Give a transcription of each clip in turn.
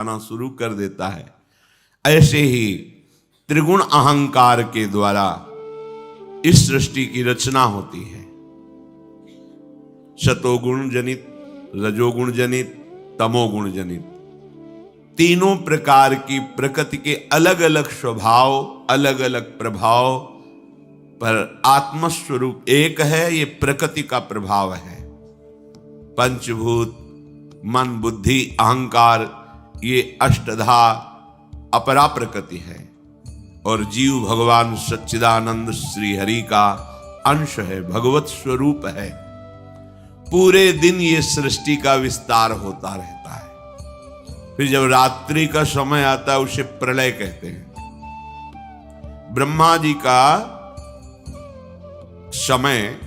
आना शुरू कर देता है। ऐसे ही त्रिगुण अहंकार के द्वारा इस सृष्टि की रचना होती है। सतोगुण जनित, रजोगुण जनित, तमोगुण जनित, तीनों प्रकार की प्रकृति के अलग अलग स्वभाव, अलग अलग प्रभाव, पर आत्मस्वरूप एक है। ये प्रकृति का प्रभाव है। पंचभूत, मन, बुद्धि, अहंकार, ये अष्टधा अपरा प्रकृति है और जीव भगवान सच्चिदानंद श्री हरि का अंश है, भगवत स्वरूप है। पूरे दिन ये सृष्टि का विस्तार होता रहता है। फिर जब रात्रि का समय आता है उसे प्रलय कहते हैं। ब्रह्मा जी का समय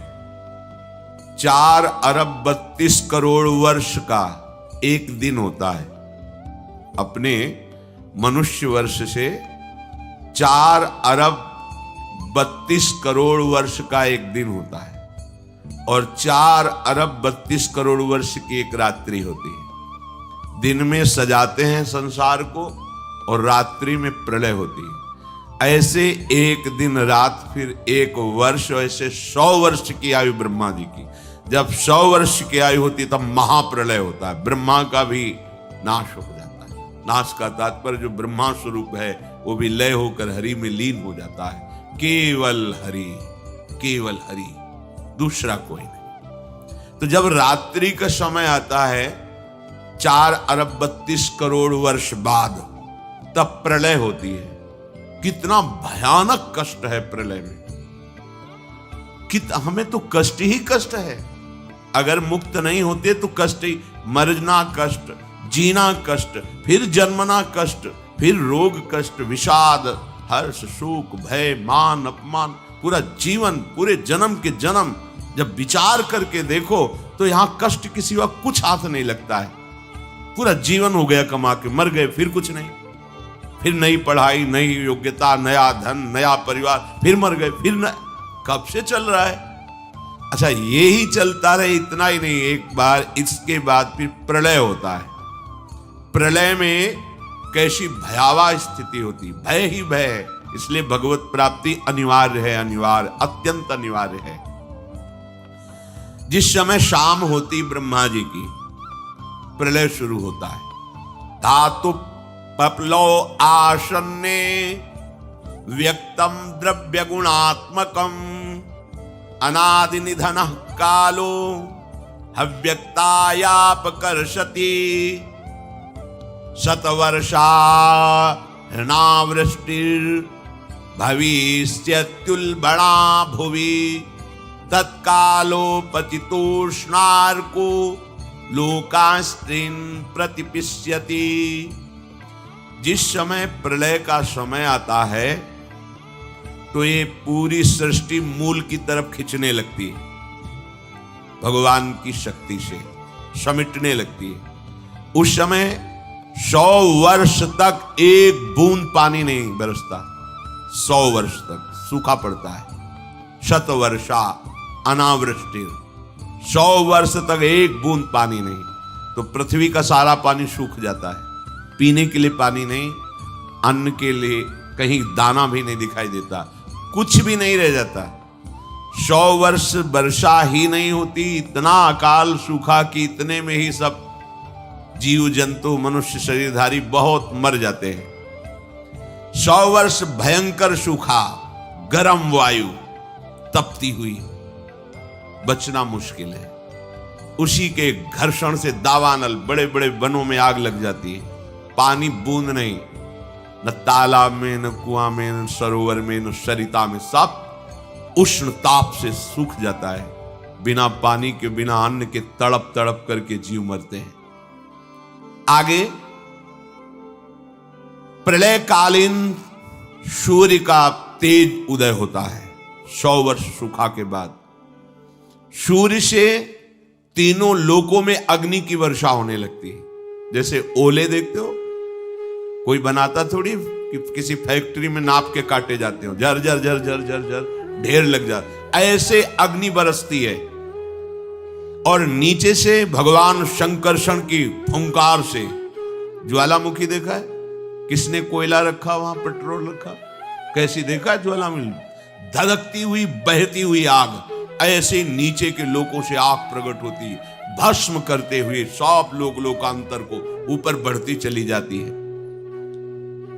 4 अरब 32 करोड़ वर्ष का एक दिन होता है। अपने मनुष्य वर्ष से 4 अरब 32 करोड़ वर्ष का एक दिन होता है और 4 अरब 32 करोड़ वर्ष की एक रात्रि होती है। दिन में सजाते हैं संसार को और रात्रि में प्रलय होती है। ऐसे एक दिन रात, फिर एक वर्ष, ऐसे 100 वर्ष की आयु ब्रह्मा जी की। जब 100 वर्ष की आयु होती तब महाप्रलय होता है। ब्रह्मा का भी नाश हो जाता है। नाश का तात्पर्य जो ब्रह्मा स्वरूप है वो भी लय होकर हरि में लीन हो जाता है। केवल हरि, केवल हरि, दूसरा कोई नहीं। तो जब रात्रि का समय आता है 4 अरब 32 करोड़ वर्ष बाद, तब प्रलय होती है। कितना भयानक कष्ट है प्रलय में। हमें तो कष्ट ही कष्ट है। अगर मुक्त नहीं होते तो कष्ट ही, मरना कष्ट, जीना कष्ट, फिर जन्मना कष्ट, फिर रोग कष्ट, विषाद, हर्ष, शोक, भय, मान, अपमान, पूरा जीवन, पूरे जन्म के जन्म जब विचार करके देखो तो यहां कष्ट के सिवा कुछ हाथ नहीं लगता है। पूरा जीवन हो गया कमा के, मर गए, फिर कुछ नहीं, फिर नई पढ़ाई, नई योग्यता, नया धन, नया परिवार, फिर मर गए, फिर न, कब से चल रहा है। अच्छा, ये ही चलता रहे, इतना ही नहीं, एक बार इसके बाद फिर प्रलय होता है। प्रलय में कैसी भयावह स्थिति होती, भय ही भय है। इसलिए भगवत प्राप्ति अनिवार्य है, अनिवार्य, अत्यंत अनिवार्य है। जिस समय शाम होती ब्रह्मा जी की, प्रलय शुरू होता है। धातु पपलो आसन्ने व्यक्तम द्रव्य गुणात्मकम अनादि निधनः कालो हव्यक्तायापकर्षति शतवर्षा हृणावृष्टिर् भविष्यत्युल्बणा भुवि तत्कालोपचितोष्णार्को लोकास्त्रीन् प्रतिपिष्यति। जिस समय प्रलय का समय आता है तो ये पूरी सृष्टि मूल की तरफ खिंचने लगती है, भगवान की शक्ति से समेटने लगती है। उस समय 100 वर्ष तक एक बूंद पानी नहीं बरसता। 100 वर्ष तक सूखा पड़ता है। शतवर्षा अनावृष्टि, 100 वर्ष तक एक बूंद पानी नहीं। तो पृथ्वी का सारा पानी सूख जाता है। पीने के लिए पानी नहीं, अन्न के लिए कहीं दाना भी नहीं दिखाई देता, कुछ भी नहीं रह जाता। 100 वर्ष वर्षा ही नहीं होती, इतना अकाल सूखा कि इतने में ही सब जीव जंतु, मनुष्य शरीरधारी बहुत मर जाते हैं। 100 वर्ष भयंकर सूखा, गर्म वायु तपती हुई, बचना मुश्किल है। उसी के घर्षण से दावानल, बड़े बड़े वनों में आग लग जाती है। पानी बूंद नहीं, न तालाब में, न कुआं में, न सरोवर में, न सरिता में, सब उष्ण ताप से सूख जाता है। बिना पानी के, बिना अन्न के तड़प तड़प करके जीव मरते हैं। आगे प्रलयकालीन सूर्य का तेज उदय होता है। 100 वर्ष सूखा के बाद सूर्य से तीनों लोकों में अग्नि की वर्षा होने लगती है। जैसे ओले देखते हो, कोई बनाता थोड़ी कि किसी फैक्ट्री में नाप के काटे जाते हो, झर झर झर झर झर झर ढेर लग जाता। ऐसे अग्नि बरसती है और नीचे से भगवान शंकरषण की फुंकार से ज्वालामुखी देखा है? किसने कोयला रखा, वहां पेट्रोल रखा? कैसी देखा है ज्वालामुखी? धधकती हुई बहती हुई आग, ऐसे नीचे के लोगों से आग प्रकट होती है, भस्म करते हुए सब लोकांतर को ऊपर बढ़ती चली जाती है।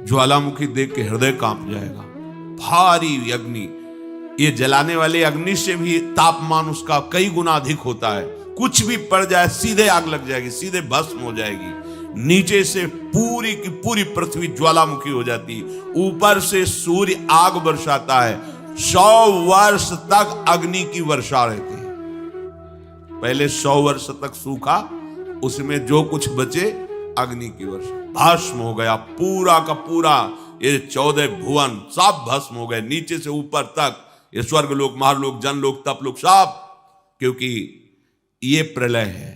ज्वालामुखी देख के हृदय कांप जाएगा। भारी अग्नि, ये जलाने वाले अग्नि से भी तापमान उसका कई गुना अधिक होता है। कुछ भी पड़ जाए सीधे आग लग जाएगी, सीधे भस्म हो जाएगी। नीचे से पूरी की पूरी पृथ्वी ज्वालामुखी हो जाती है, ऊपर से सूर्य आग बरसाता है। 100 वर्ष तक अग्नि की वर्षा रहती है। पहले 100 वर्ष तक सूखा, उसमें जो कुछ बचे अग्नि की वर्षा, भस्म हो गया पूरा का पूरा। ये 14 भुवन सब भस्म हो गए, नीचे से ऊपर तक। ये स्वर्ग लोक, महालोक, जनलोक, तपलोक सब, क्योंकि ये प्रलय है।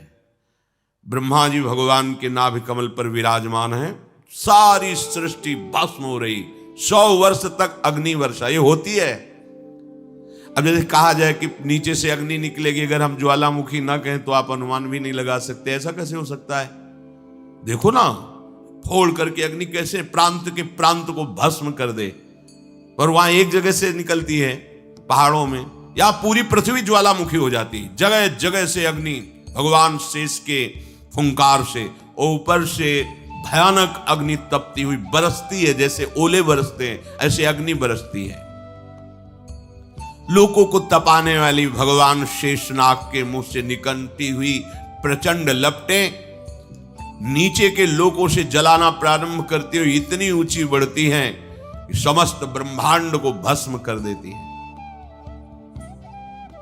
ब्रह्मा जी भगवान के नाभि कमल पर विराजमान है, सारी सृष्टि भस्म हो रही। 100 वर्ष तक अग्नि वर्षा ये होती है। अब जैसे कहा जाए कि नीचे से अग्नि निकलेगी, अगर हम ज्वालामुखी ना कहें तो आप अनुमान भी नहीं लगा सकते। ऐसा कैसे हो सकता है? देखो ना, फोड़ करके अग्नि कैसे प्रांत के प्रांत को भस्म कर दे। और वहां एक जगह से निकलती है पहाड़ों में, या पूरी पृथ्वी ज्वालामुखी हो जाती, जगह जगह से अग्नि भगवान शेष के फुंकार से, और ऊपर से भयानक अग्नि तपती हुई बरसती है। जैसे ओले बरसते हैं ऐसे अग्नि बरसती है। लोगों को तपाने वाली भगवान शेषनाग के मुंह से निकलती हुई प्रचंड लपटें नीचे के लोगों से जलाना प्रारंभ करती हुई इतनी ऊंची बढ़ती हैं कि समस्त ब्रह्मांड को भस्म कर देती है।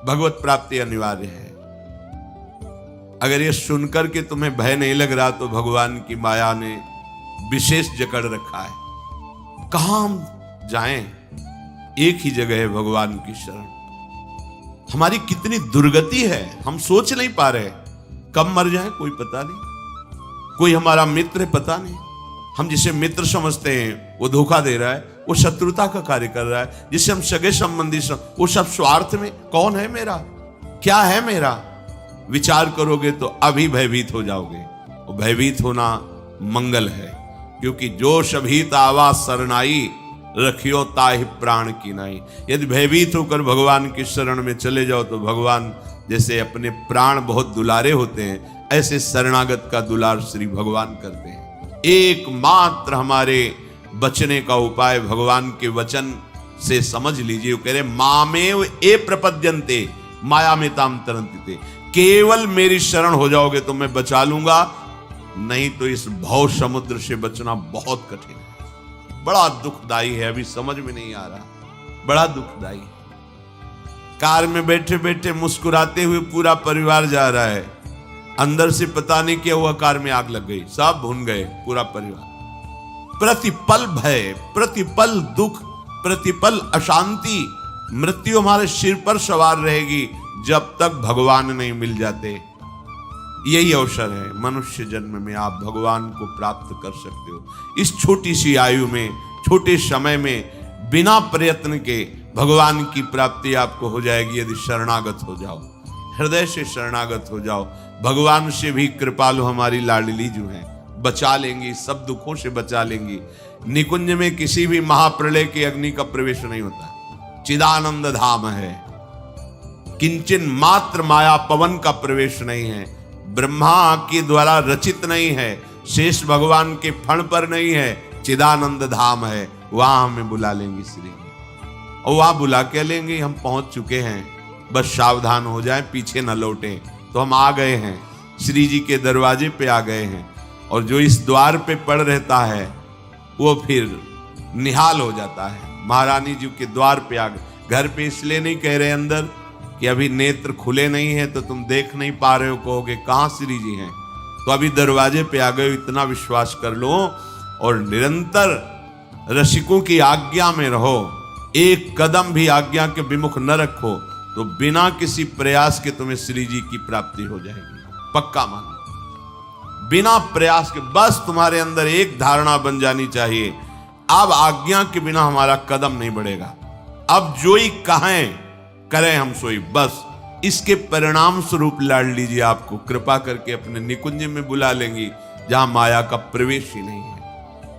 भगवत प्राप्ति अनिवार्य है। अगर ये सुनकर के तुम्हें भय नहीं लग रहा तो भगवान की माया ने विशेष जकड़ रखा है। कहां हम जाएं? एक ही जगह है भगवान की शरण। हमारी कितनी दुर्गति है, हम सोच नहीं पा रहे। कब मर जाए कोई पता नहीं, कोई हमारा मित्र पता नहीं। हम जिसे मित्र समझते हैं वो धोखा दे रहा है, वो शत्रुता का कार्य कर रहा है। जिसे हम सगे संबंधी वो सब स्वार्थ में। कौन है मेरा, क्या है मेरा? विचार करोगे तो अभी भयभीत हो जाओगे। और भयभीत होना मंगल है, क्योंकि जो शभीत आवा सरनाई, रखियो ताहि प्राण की नाई। यदि भयभीत होकर भगवान की शरण में चले जाओ तो भगवान जैसे अपने प्राण बहुत दुलारे होते हैं, ऐसे शरणागत का दुलार श्री भगवान करते हैं। एकमात्र हमारे बचने का उपाय भगवान के वचन से समझ लीजिए। वो कह रहे मामेव ए प्रपद्यन्ते माया में ताम तरन्ति। केवल मेरी शरण हो जाओगे तो मैं बचा लूंगा, नहीं तो इस भव समुद्र से बचना बहुत कठिन है। बड़ा दुखदाई है, अभी समझ में नहीं आ रहा, बड़ा दुखदाई। कार में बैठे बैठे मुस्कुराते हुए पूरा परिवार जा रहा है, अंदर से पता नहीं क्या हुआ, कार में आग लग गई, सब भुन गए पूरा परिवार। प्रतिपल भय, प्रतिपल दुख, प्रतिपल अशांति, मृत्यु हमारे सिर पर सवार रहेगी जब तक भगवान नहीं मिल जाते। यही अवसर है, मनुष्य जन्म में आप भगवान को प्राप्त कर सकते हो। इस छोटी सी आयु में, छोटे समय में, बिना प्रयत्न के भगवान की प्राप्ति आपको हो जाएगी यदि शरणागत हो जाओ, हृदय से शरणागत हो जाओ। भगवान से भी कृपालु हमारी लाडली जो है, बचा लेंगी, सब दुखों से बचा लेंगी। निकुंज में किसी भी महाप्रलय की अग्नि का प्रवेश नहीं होता, चिदानंद धाम है। किंचन मात्र माया पवन का प्रवेश नहीं है, ब्रह्मा के द्वारा रचित नहीं है, शेष भगवान के फण पर नहीं है, चिदानंद धाम है। वहां हमें बुला लेंगे श्री, और वहां बुला के लेंगे। हम पहुंच चुके हैं, बस सावधान हो जाए, पीछे न लौटे। तो हम आ गए हैं, श्री जी के दरवाजे पे आ गए हैं। और जो इस द्वार पे पड़ रहता है वो फिर निहाल हो जाता है। महारानी जी के द्वार पे आ गए। घर पे इसलिए नहीं कह रहे अंदर कि अभी नेत्र खुले नहीं है तो तुम देख नहीं पा रहे हो, कहोगे कहाँ श्री जी हैं। तो अभी दरवाजे पे आ गए, इतना विश्वास कर लो और निरंतर रसिकों की आज्ञा में रहो। एक कदम भी आज्ञा के विमुख न रखो तो बिना किसी प्रयास के तुम्हें श्री जी की प्राप्ति हो जाएगी, पक्का मान। बिना प्रयास के, बस तुम्हारे अंदर एक धारणा बन जानी चाहिए, अब आज्ञा के बिना हमारा कदम नहीं बढ़ेगा। अब जो ही कहें करें हम सोई, बस। इसके परिणाम स्वरूप लाडली जी आपको कृपा करके अपने निकुंज में बुला लेंगी। जहां माया का प्रवेश ही नहीं है।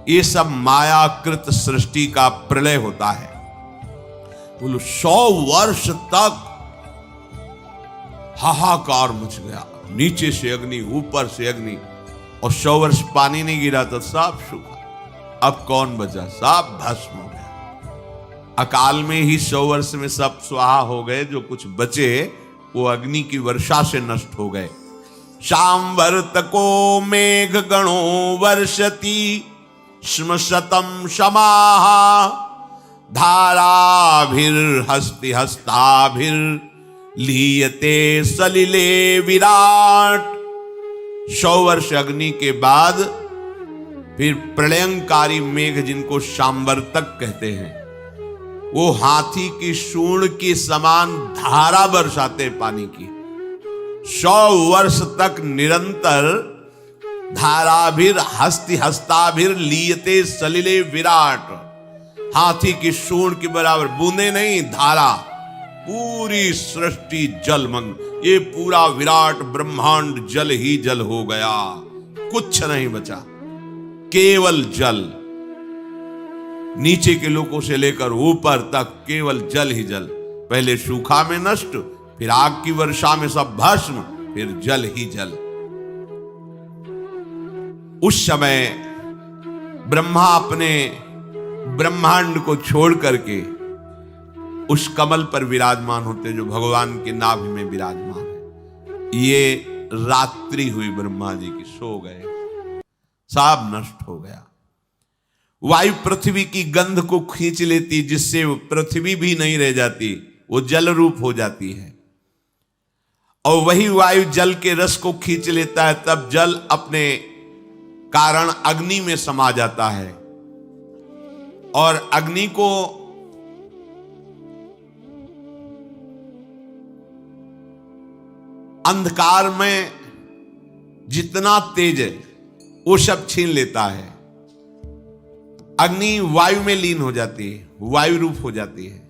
ये सब मायाकृत सृष्टि का प्रलय होता है। बोलो 100 वर्ष तक हाहाकार मच गया, नीचे से अग्नि, ऊपर से अग्नि, और 100 वर्ष पानी नहीं गिरा तो सब सूखा। अब कौन बचा? सब भस्म हो गया। अकाल में ही 100 वर्ष में सब स्वाहा हो गए। जो कुछ बचे वो अग्नि की वर्षा से नष्ट हो गए। शांवर्तको मेघ गणो वर्षति श्मशतम समाहा धाराभिर्हस्ति हस्ताभिर लीयते सलिले विराट। 100 वर्ष अग्नि के बाद फिर प्रलयंकारी मेघ, जिनको शांवर्तक कहते हैं, वो हाथी की सूंड के समान धारा बरसाते पानी की। 100 वर्ष तक निरंतर धाराभिर हस्ति हस्ताभिर लीयते सलिले विराट, हाथी की सूंड के बराबर बूंदे नहीं, धारा, पूरी सृष्टि जलमग्न। ये पूरा विराट ब्रह्मांड जल ही जल हो गया, कुछ नहीं बचा, केवल जल। नीचे के लोगों से लेकर ऊपर तक केवल जल ही जल। पहले सूखा में नष्ट, फिर आग की वर्षा में सब भस्म, फिर जल ही जल। उस समय ब्रह्मा अपने ब्रह्मांड को छोड़ करके उस कमल पर विराजमान होते जो भगवान के नाभि में विराजमान है। ये रात्रि हुई ब्रह्मा जी की, सो गए, सब नष्ट हो गया। वायु पृथ्वी की गंध को खींच लेती, जिससे पृथ्वी भी नहीं रह जाती, वो जल रूप हो जाती है। और वही वायु जल के रस को खींच लेता है, तब जल अपने कारण अग्नि में समा जाता है और अग्नि को अंधकार में जितना तेज है वो सब छीन लेता है। अग्नि वायु में लीन हो जाती है, वायु रूप हो जाती है।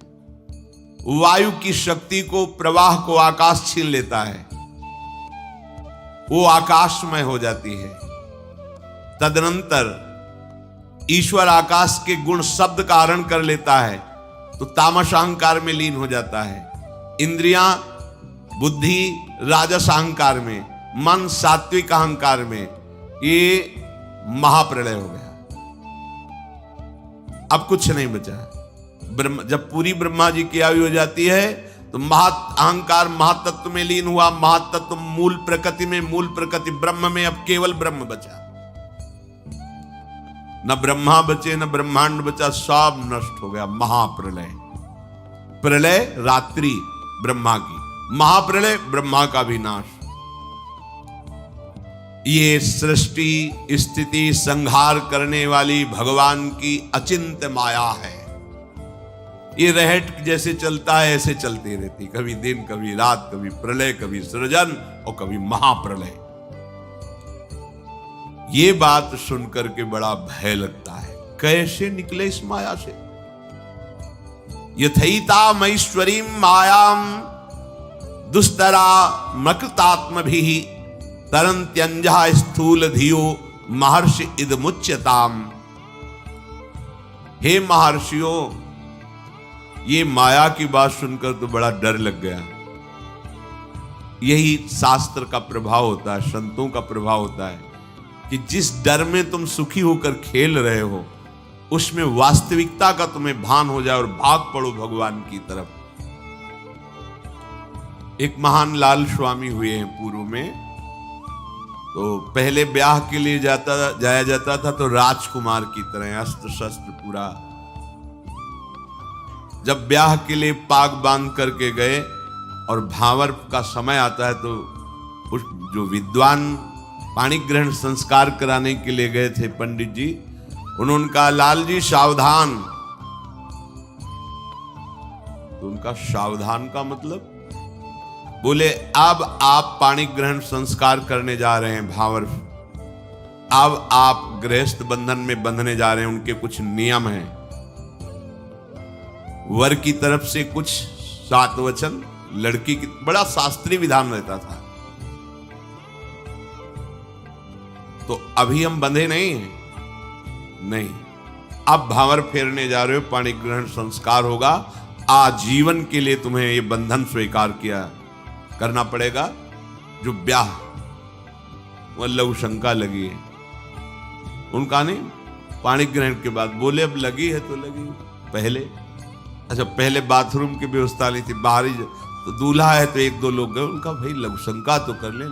वायु की शक्ति को, प्रवाह को आकाश छीन लेता है, वो आकाशमय हो जाती है। तदनंतर ईश्वर आकाश के गुण शब्द का हरण कर लेता है, तो तामस अहंकार में लीन हो जाता है। इंद्रियां, बुद्धि राजस अहंकार में, मन सात्विक अहंकार में, ये महाप्रलय हो गया। अब कुछ नहीं बचा। जब पूरी ब्रह्मा जी की आयु हो जाती है तो अहंकार महातत्व में लीन हुआ। महातत्व मूल प्रकृति में, मूल प्रकृति ब्रह्म में, अब केवल ब्रह्म बचा। न ब्रह्मा बचे, न ब्रह्मांड बचा, सब नष्ट हो गया। महाप्रलय, प्रलय रात्रि ब्रह्मा की, महाप्रलय ब्रह्मा का विनाश। ये सृष्टि स्थिति संहार करने वाली भगवान की अचिंत्य माया है। ये रहट जैसे चलता है ऐसे चलती रहती, कभी दिन कभी रात, कभी प्रलय, कभी सृजन और कभी महाप्रलय। ये बात सुनकर के बड़ा भय लगता है, कैसे निकले इस माया से। यथैता मईश्वरी मायाम दुस्तरा मकृतात्म भी तरंत्यंजा स्थूल धियो महर्षि इदमुच्यताम। हे महर्षियों, ये माया की बात सुनकर तो बड़ा डर लग गया। यही शास्त्र का प्रभाव होता है, संतों का प्रभाव होता है कि जिस डर में तुम सुखी होकर खेल रहे हो उसमें वास्तविकता का तुम्हें भान हो जाए और भाग पड़ो भगवान की तरफ। एक महान लाल स्वामी हुए हैं पूर्व में, तो पहले ब्याह के लिए जाया जाता था तो राजकुमार की तरह अस्त्र शस्त्र पूरा। जब ब्याह के लिए पाग बांध करके गए और भावर का समय आता है तो उस जो विद्वान पाणी ग्रहण संस्कार कराने के लिए गए थे पंडित जी, उन्होंने कहा लाल जी सावधान। तो उनका सावधान का मतलब, बोले अब आप पाणी ग्रहण संस्कार करने जा रहे हैं भावर, अब आप गृहस्थ बंधन में बंधने जा रहे हैं, उनके कुछ नियम हैं। वर की तरफ से कुछ 7 वचन, लड़की की, बड़ा शास्त्रीय विधान रहता था। तो अभी हम बंधे नहीं हैं, नहीं। अब भावर फेरने जा रहे हो, पाणी ग्रहण संस्कार होगा, आजीवन के लिए तुम्हें ये बंधन स्वीकार किया करना पड़ेगा। जो ब्याह वह लघु शंका लगी है, उनका नहीं, पाणी ग्रहण के बाद बोले अब लगी है तो लगी। पहले अच्छा, पहले बाथरूम की व्यवस्था नहीं थी, बाहरी तो दूल्हा है तो एक दो लोग गए, उनका भाई लघु शंका तो कर ले,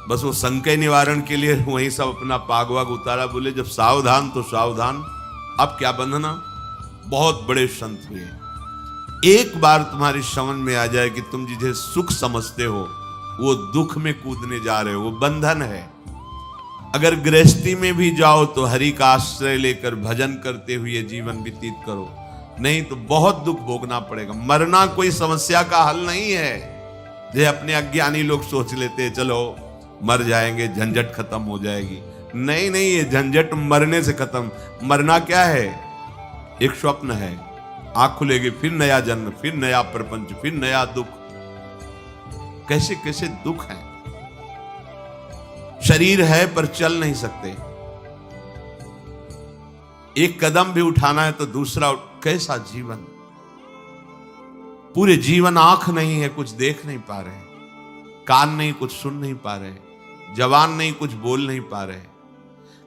बस वो संकय निवारण के लिए वहीं सब अपना पाग वाग उतारा। बोले जब सावधान तो सावधान, अब क्या बंधना। बहुत बड़े संत हुए। एक बार तुम्हारी समझ में आ जाए कि तुम जिसे सुख समझते हो वो दुख में कूदने जा रहे हो, वो बंधन है। अगर गृहस्थी में भी जाओ तो हरि का आश्रय लेकर भजन करते हुए जीवन व्यतीत करो, नहीं तो बहुत दुख भोगना पड़ेगा। मरना कोई समस्या का हल नहीं है। जे अपने अज्ञानी लोग सोच लेते हैं चलो मर जाएंगे, झंझट खत्म हो जाएगी। नहीं नहीं, ये झंझट मरने से खत्म। मरना क्या है? एक स्वप्न है, आंख खुलेगी फिर नया जन्म, फिर नया प्रपंच, फिर नया दुख। कैसे कैसे दुख है। शरीर है पर चल नहीं सकते, एक कदम भी उठाना है तो दूसरा। कैसा जीवन, पूरे जीवन आंख नहीं है, कुछ देख नहीं पा रहे, कान नहीं, कुछ सुन नहीं पा रहे, जवान नहीं, कुछ बोल नहीं पा रहे।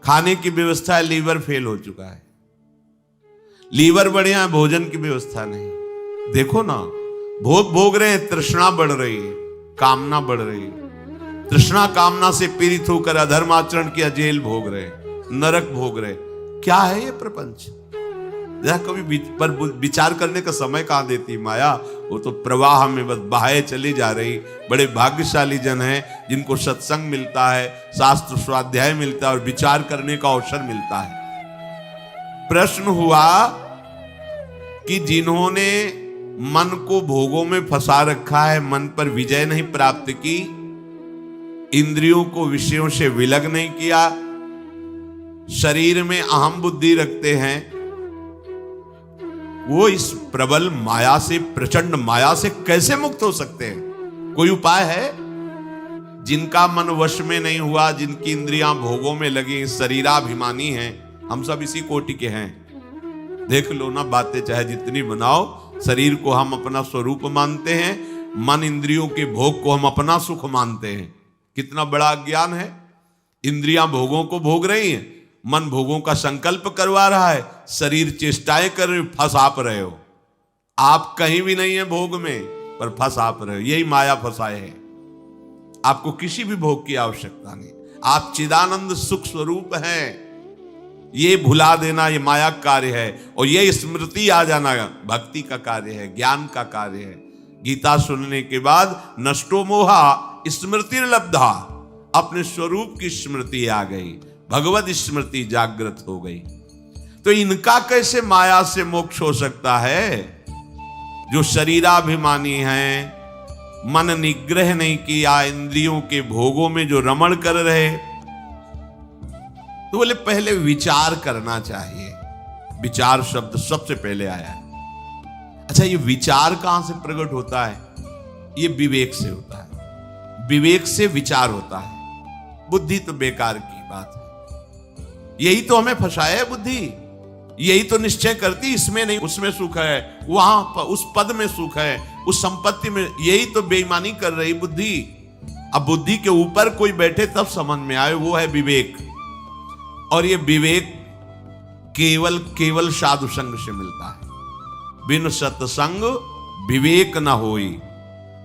खाने की व्यवस्था है, लीवर फेल हो चुका है। लीवर बढ़िया है, भोजन की व्यवस्था नहीं। देखो ना, भोग भोग रहे हैं, तृष्णा बढ़ रही है, कामना बढ़ रही है। तृष्णा कामना से पीड़ित होकर अधर्म आचरण किया, जेल भोग रहे, नरक भोग रहे। क्या है ये प्रपंच? जरा कभी पर विचार करने का समय कहां देती माया। वो तो प्रवाह में बस बहाए चली जा रही। बड़े भाग्यशाली जन हैं जिनको सत्संग मिलता है, शास्त्र स्वाध्याय मिलता है और विचार करने का अवसर मिलता है। प्रश्न हुआ कि जिन्होंने मन को भोगों में फंसा रखा है, मन पर विजय नहीं प्राप्त की, इंद्रियों को विषयों से विलग नहीं किया, शरीर में अहम बुद्धि रखते हैं, वो इस प्रबल माया से, प्रचंड माया से कैसे मुक्त हो सकते हैं? कोई उपाय है? जिनका मन वश में नहीं हुआ, जिनकी इंद्रियां भोगों में लगी, शरीराभिमानी हैं, हम सब इसी कोटि के हैं। देख लो ना, बातें चाहे जितनी बनाओ, शरीर को हम अपना स्वरूप मानते हैं, मन इंद्रियों के भोग को हम अपना सुख मानते हैं। कितना बड़ा अज्ञान है। इंद्रियां भोगों को भोग रही हैं, मन भोगों का संकल्प करवा रहा है, शरीर चेष्टाएं कर रहे, फंस आप रहे हो। आप कहीं भी नहीं है भोग में, पर फंस आप रहे हो। यही माया फंसाए है। आपको किसी भी भोग की आवश्यकता नहीं, आप चिदानंद सुख स्वरूप हैं। ये भुला देना ये माया कार्य है, और ये स्मृति आ जाना भक्ति का कार्य है, ज्ञान का कार्य है। गीता सुनने के बाद नष्टो मोहा स्मृति लब्धा, अपने स्वरूप की स्मृति आ गई, भगवत स्मृति जागृत हो गई। तो इनका कैसे माया से मोक्ष हो सकता है? जो शरीराभिमानी हैं, मन निग्रह नहीं किया, इंद्रियों के भोगों में जो रमण कर रहे, तो बोले पहले विचार करना चाहिए। विचार शब्द सबसे पहले आया। अच्छा, ये विचार कहां से प्रकट होता है? ये विवेक से होता है। विवेक से विचार होता है। बुद्धि तो बेकार की बात है। यही तो हमें फंसाया है बुद्धि। यही तो निश्चय करती इसमें नहीं उसमें सुख है, वहां उस पद में सुख है, उस संपत्ति में। यही तो बेईमानी कर रही बुद्धि। अब बुद्धि के ऊपर कोई बैठे तब समझ में आए, वो है विवेक। और ये विवेक केवल साधु संग से मिलता है। बिन सत्संग विवेक न होई,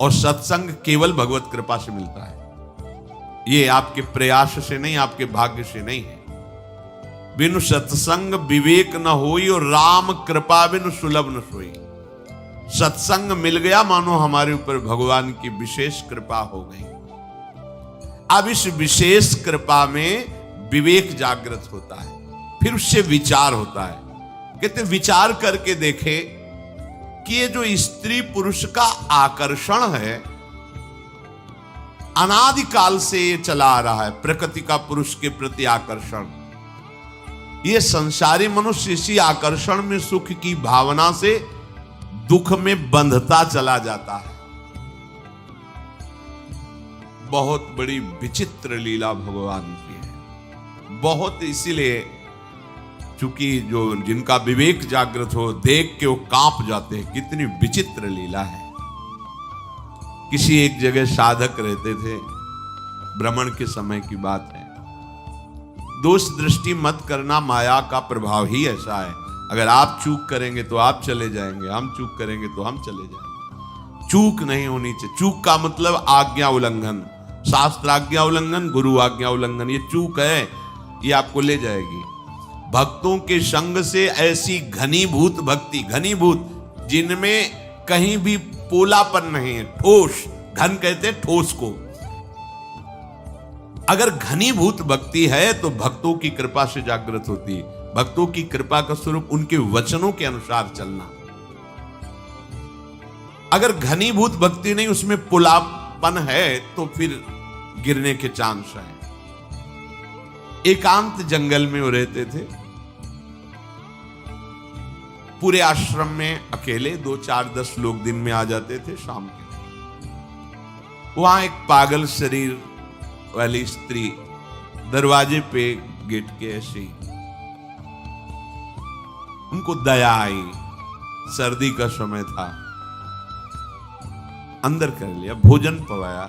और सत्संग केवल भगवत कृपा से मिलता है। ये आपके प्रयास से नहीं, आपके भाग्य से नहीं है। बिनु सत्संग विवेक न होई, और राम कृपा बिनु सुलभ न सोई। सत्संग मिल गया, मानो हमारे ऊपर भगवान की विशेष कृपा हो गई। अब इस विशेष कृपा में विवेक जागृत होता है, फिर उससे विचार होता है। कहते विचार करके देखे कि ये जो स्त्री पुरुष का आकर्षण है, अनादिकाल से ये चला आ रहा है। प्रकृति का पुरुष के प्रति आकर्षण, ये संसारी मनुष्य इसी आकर्षण में सुख की भावना से दुख में बंधता चला जाता है। बहुत बड़ी विचित्र लीला भगवान की है। बहुत, इसीलिए चूंकि जो जिनका विवेक जागृत हो देख के वो कांप जाते हैं। कितनी विचित्र लीला है। किसी एक जगह साधक रहते थे, भ्रमण के समय की बात है। दोष दृष्टि मत करना, माया का प्रभाव ही ऐसा है। अगर आप चूक करेंगे तो आप चले जाएंगे, हम चूक करेंगे तो हम चले जाएंगे। चूक नहीं होनी चाहिए। चूक का मतलब आज्ञा उल्लंघन, शास्त्र आज्ञा उल्लंघन, गुरु आज्ञा उल्लंघन, ये चूक है, ये आपको ले जाएगी। भक्तों के संग से ऐसी घनीभूत भक्ति, घनीभूत जिनमें कहीं भी पोलापन नहीं है, ठोस, घन कहते हैं ठोस को। अगर घनीभूत भक्ति है तो भक्तों की कृपा से जागृत होती है। भक्तों की कृपा का स्वरूप उनके वचनों के अनुसार चलना। अगर घनीभूत भक्ति नहीं, उसमें पुलापन है, तो फिर गिरने के चांस है। एकांत जंगल में वो रहते थे, पूरे आश्रम में अकेले 2, 4, 10 लोग दिन में आ जाते थे शाम के। वहां एक पागल शरीर वाली स्त्री दरवाजे पे गेट के ऐसे ही, उनको दया आई। सर्दी का समय था, अंदर कर लिया, भोजन पवाया।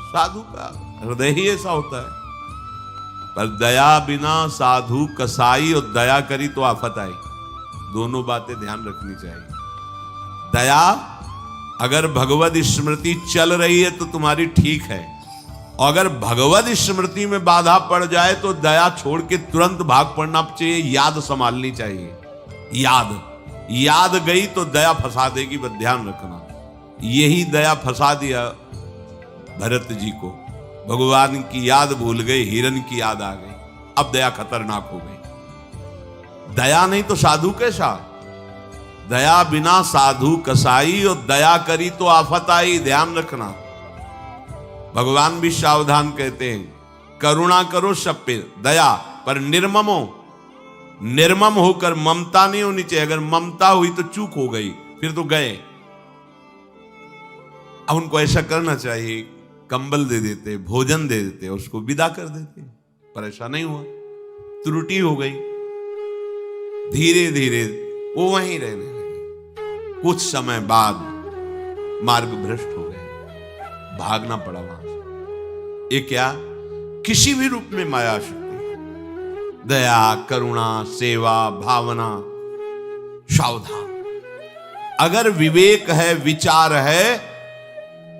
साधु का हृदय ही ऐसा होता है। पर दया बिना साधु कसाई, और दया करी तो आफत आई। दोनों बातें ध्यान रखनी चाहिए। दया, अगर भगवद स्मृति चल रही है तो तुम्हारी ठीक है, और अगर भगवद स्मृति में बाधा पड़ जाए तो दया छोड़ के तुरंत भाग पड़ना चाहिए। याद संभालनी चाहिए। याद गई तो दया फंसा देगी, बस ध्यान रखना। यही दया फंसा दिया भरत जी को। भगवान की याद भूल गए, हिरन की याद आ गई। अब दया खतरनाक हो गई। दया नहीं तो साधु कैसा? दया बिना साधु कसाई, और दया करी तो आफत आई। ध्यान रखना। भगवान भी सावधान कहते हैं, करुणा करो सब पे, दया पर निर्ममो। निर्मम होकर ममता नहीं होनी चाहिए। अगर ममता हुई तो चूक हो गई, फिर तो गए। अब उनको ऐसा करना चाहिए, कंबल दे देते, भोजन दे देते, उसको विदा कर देते। पर ऐसा नहीं हुआ, त्रुटि हो गई। धीरे धीरे वो वहीं रहने लगे। कुछ समय बाद मार्ग भ्रष्ट हो गए, भागना पड़ा वहां से। ये क्या? किसी भी रूप में माया शक्ति, दया, करुणा, सेवा, भावना। सावधान। अगर विवेक है, विचार है,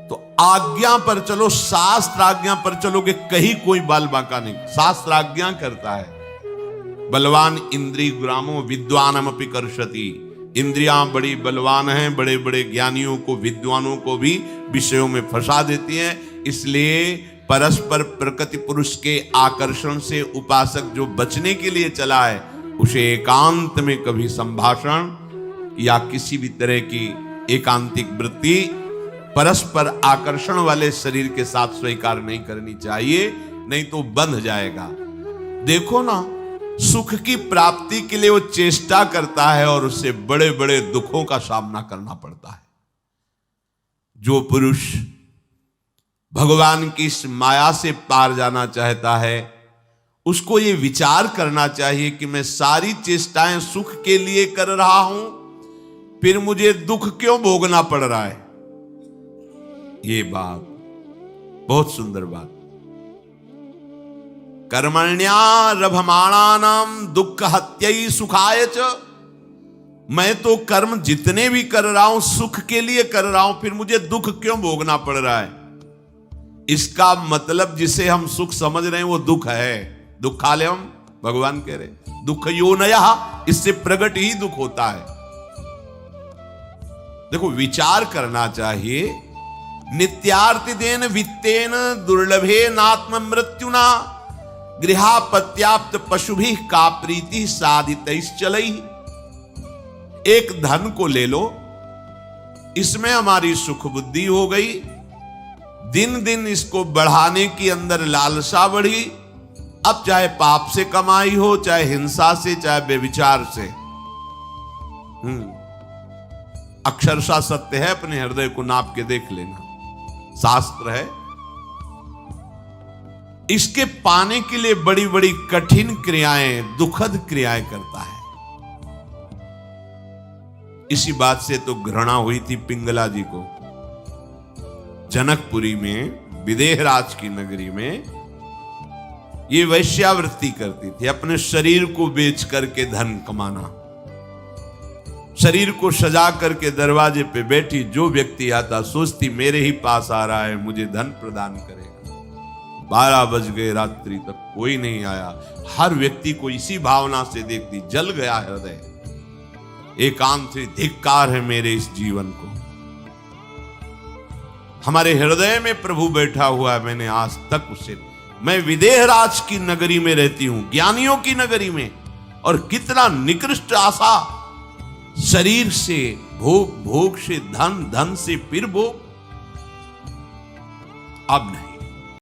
तो आज्ञा पर चलो, शास्त्र आज्ञा पर चलोगे, कहीं कोई बाल बांका नहीं। शास्त्र आज्ञा करता है, बलवान इंद्रिय ग्रामो विद्वानमपि कर्षति। इंद्रियां बड़ी बलवान हैं, बड़े बड़े ज्ञानियों को, विद्वानों को भी विषयों में फंसा देती हैं। इसलिए परस्पर प्रकृति पुरुष के आकर्षण से उपासक जो बचने के लिए चला है, उसे एकांत में कभी संभाषण या किसी भी तरह की एकांतिक वृत्ति परस्पर आकर्षण वाले शरीर के साथ स्वीकार नहीं करनी चाहिए, नहीं तो बंध जाएगा। देखो ना, सुख की प्राप्ति के लिए वो चेष्टा करता है और उससे बड़े बड़े दुखों का सामना करना पड़ता है। जो पुरुष भगवान की इस माया से पार जाना चाहता है, उसको ये विचार करना चाहिए कि मैं सारी चेष्टाएं सुख के लिए कर रहा हूं, फिर मुझे दुख क्यों भोगना पड़ रहा है। ये बात बहुत सुंदर बात। कर्मण्यारभमाणानाम दुख हत्यै सुखाय च। मैं तो कर्म जितने भी कर रहा हूं सुख के लिए कर रहा हूं, फिर मुझे दुख क्यों भोगना पड़ रहा है। इसका मतलब जिसे हम सुख समझ रहे हैं वो दुख है। दुखालयम, भगवान कह रहे दुख योनयः, इससे प्रकट ही दुख होता है। देखो, विचार करना चाहिए। नित्यार्तिदेन वित्तेन दुर्लभे नात्म मृत्युना गृहापत्याप्त पशुभि का प्रीति साधितैश्चलैः। एक धन को ले लो, इसमें हमारी सुख बुद्धि हो गई, दिन दिन इसको बढ़ाने की अंदर लालसा बढ़ी। अब चाहे पाप से कमाई हो, चाहे हिंसा से, चाहे बेविचार से। अक्षरशः सत्य है, अपने हृदय को नाप के देख लेना। शास्त्र है। इसके पाने के लिए बड़ी बड़ी कठिन क्रियाएं, दुखद क्रियाएं करता है। इसी बात से तो घृणा हुई थी पिंगला जी को। जनकपुरी में, विदेहराज की नगरी में ये वैश्यावृत्ति करती थी, अपने शरीर को बेच करके धन कमाना। शरीर को सजा करके दरवाजे पे बैठी, जो व्यक्ति आता सोचती मेरे ही पास आ रहा है, मुझे धन प्रदान करेगा। 12 बज गए, रात्रि तक कोई नहीं आया। हर व्यक्ति को इसी भावना से देखती, जल गया हृदय, एकांत से धिक्कार है मेरे इस जीवन को। हमारे हृदय में प्रभु बैठा हुआ है, मैंने आज तक उसे, मैं विदेहराज की नगरी में रहती हूं, ज्ञानियों की नगरी में, और कितना निकृष्ट आशा, शरीर से भोग, भोग से धन, धन से फिर भोग। अब नहीं,